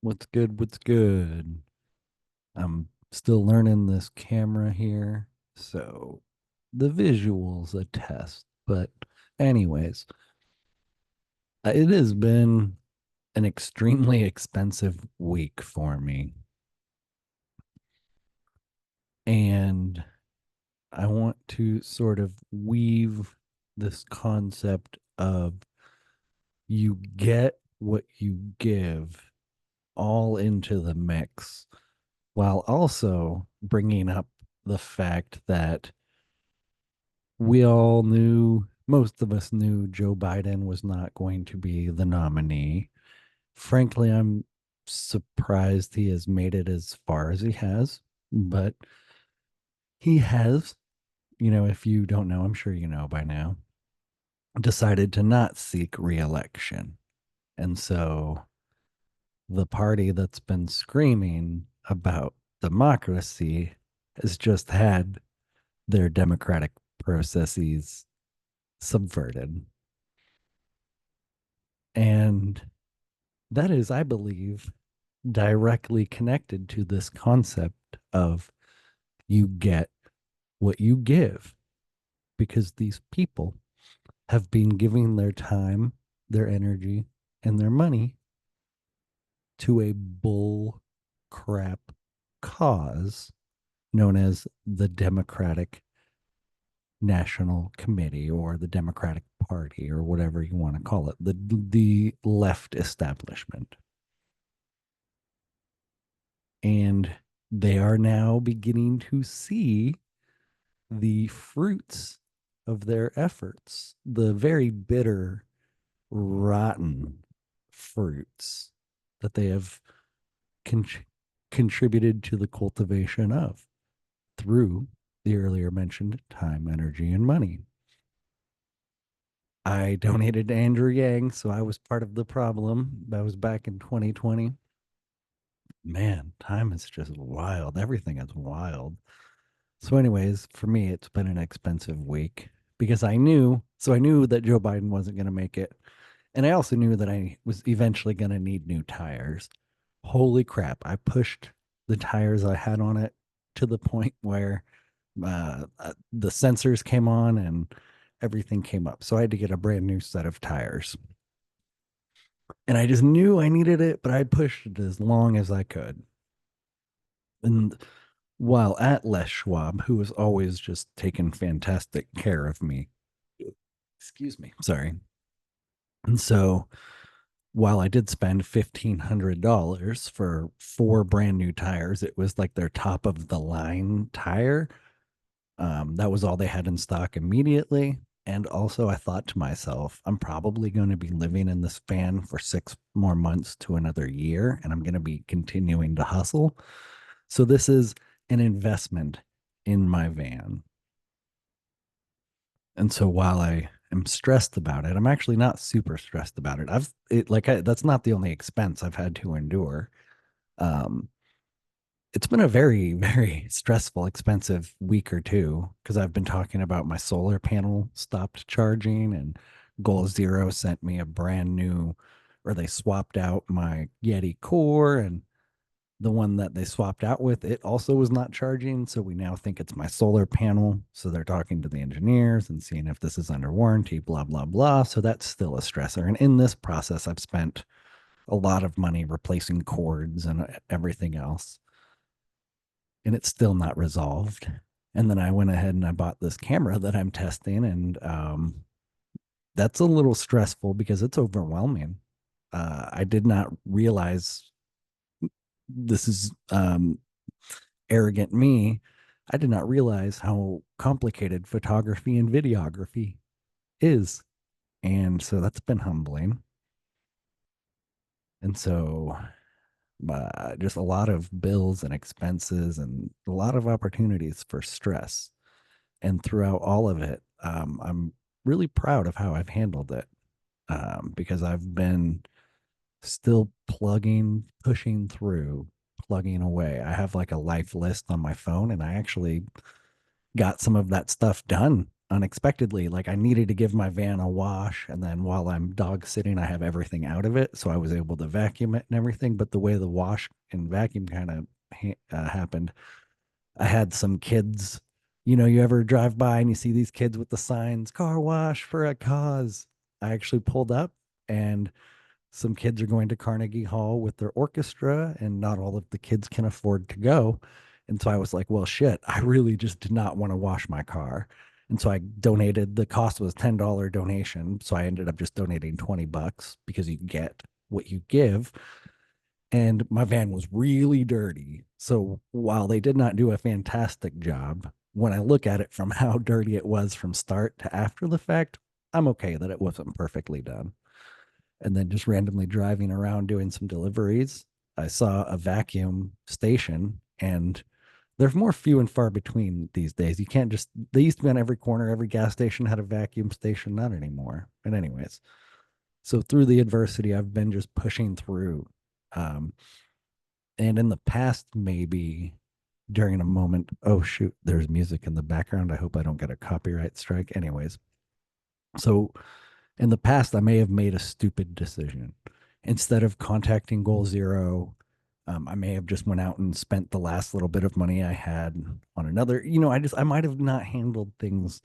What's good? What's good? I'm still learning this camera here, so the visuals attest. But, anyways, it has been an extremely expensive week for me. And I want to sort of weave this concept of you get what you give all into the mix while also bringing up the fact that we all knew, most of us knew Joe Biden was not going to be the nominee. Frankly, I'm surprised he has made it as far as he has, but he has, if you don't know, I'm sure you know by now, decided to not seek reelection. And so the party that's been screaming about democracy has just had their democratic processes subverted. And that is, I believe, directly connected to this concept of you get what you give, because these people have been giving their time, their energy, and their money to a bull crap cause known as the Democratic National Committee or the Democratic Party or whatever you want to call it, the left establishment. And they are now beginning to see the fruits of their efforts, the very bitter, rotten fruits that they have con- contributed to the cultivation of through the earlier mentioned time, energy, and money. I donated to Andrew Yang, so I was part of the problem. That was back in 2020. Man, time is just wild. Everything is wild. So, anyways, for me, it's been an expensive week because I knew that Joe Biden wasn't going to make it. And I also knew that I was eventually going to need new tires. Holy crap. I pushed the tires I had on it to the point where the sensors came on and everything came up. So I had to get a brand new set of tires. And I just knew I needed it, but I pushed it as long as I could. And while at Les Schwab, who was always just taking fantastic care of me, excuse me, sorry. And so while I did spend $1,500 for four brand new tires, it was like their top of the line tire. That was all they had in stock immediately. And also, I thought to myself, I'm probably going to be living in this van for 6 more months to another year, and I'm going to be continuing to hustle. So, this is an investment in my van. And so, while I am stressed about it, I'm actually not super stressed about it. That's not the only expense I've had to endure. Um, it's been a very, very stressful, expensive week or two because I've been talking about my solar panel stopped charging, and Goal Zero sent me a brand new, or they swapped out my Yeti Core, and the one that they swapped out with, it also was not charging. So we now think it's my solar panel. So they're talking to the engineers and seeing if this is under warranty, blah, blah, blah. So that's still a stressor. And in this process, I've spent a lot of money replacing cords and everything else, and it's still not resolved. And then I went ahead and I bought this camera that I'm testing, and that's a little stressful because it's overwhelming. I did not realize, this is arrogant me. I did not realize how complicated photography and videography is. And so that's been humbling. And so just a lot of bills and expenses and a lot of opportunities for stress. And throughout all of it, I'm really proud of how I've handled it, because I've been still plugging, pushing through, plugging away. I have like a life list on my phone, and I actually got some of that stuff done unexpectedly. Like I needed to give my van a wash, and then while I'm dog sitting, I have everything out of it, so I was able to vacuum it and everything. But the way the wash and vacuum kind of happened, I had some kids. You ever drive by and you see these kids with the signs, car wash for a cause? I actually pulled up, and some kids are going to Carnegie Hall with their orchestra, and not all of the kids can afford to go. And so I was like, well, shit, I really just did not want to wash my car. And so I donated, the cost was $10 donation. So I ended up just donating $20 because you get what you give. And my van was really dirty. So while they did not do a fantastic job, when I look at it from how dirty it was from start to after the fact, I'm okay that it wasn't perfectly done. And then just randomly driving around doing some deliveries, I saw a vacuum station, and they're more few and far between these days. You can't just, they used to be on every corner, every gas station had a vacuum station, not anymore. But anyways, so through the adversity, I've been just pushing through. Um, and in the past, maybe during a moment, oh shoot, there's music in the background. I hope I don't get a copyright strike. Anyways, so in the past, I may have made a stupid decision. Instead of contacting Goal Zero, I may have just went out and spent the last little bit of money I had on another. I might have not handled things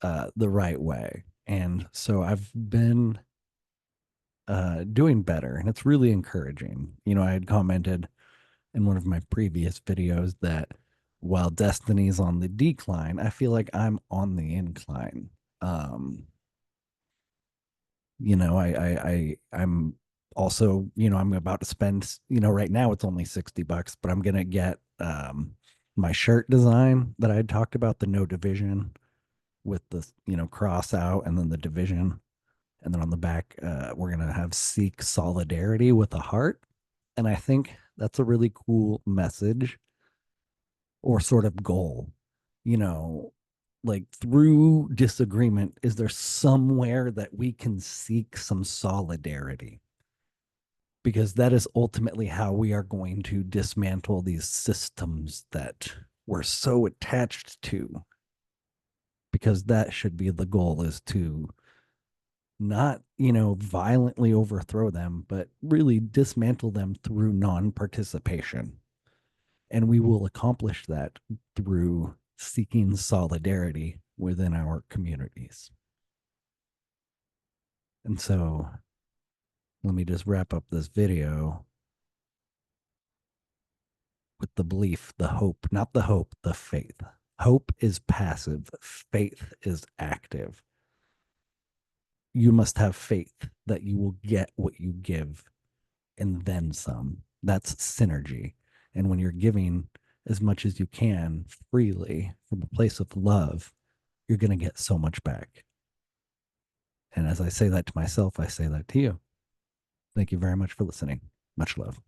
the right way, and so I've been doing better, and it's really encouraging. I had commented in one of my previous videos that while Destiny's on the decline, I feel like I'm on the incline. Um, I'm also, I'm about to spend, right now it's only $60, but I'm gonna get my shirt design that I had talked about, the no division with the, cross out and then the division. And then on the back, we're gonna have seek solidarity with a heart. And I think that's a really cool message or sort of goal, you know, like through disagreement, is there somewhere that we can seek some solidarity? Because that is ultimately how we are going to dismantle these systems that we're so attached to. Because that should be the goal, is to not, violently overthrow them, but really dismantle them through non participation. And we will accomplish that through seeking solidarity within our communities. And so let me just wrap up this video with the belief, the hope, not the hope, the faith. Hope is passive, faith is active. You must have faith that you will get what you give and then some. That's synergy. And when you're giving as much as you can freely from a place of love, you're going to get so much back. And as I say that to myself, I say that to you. Thank you very much for listening. Much love.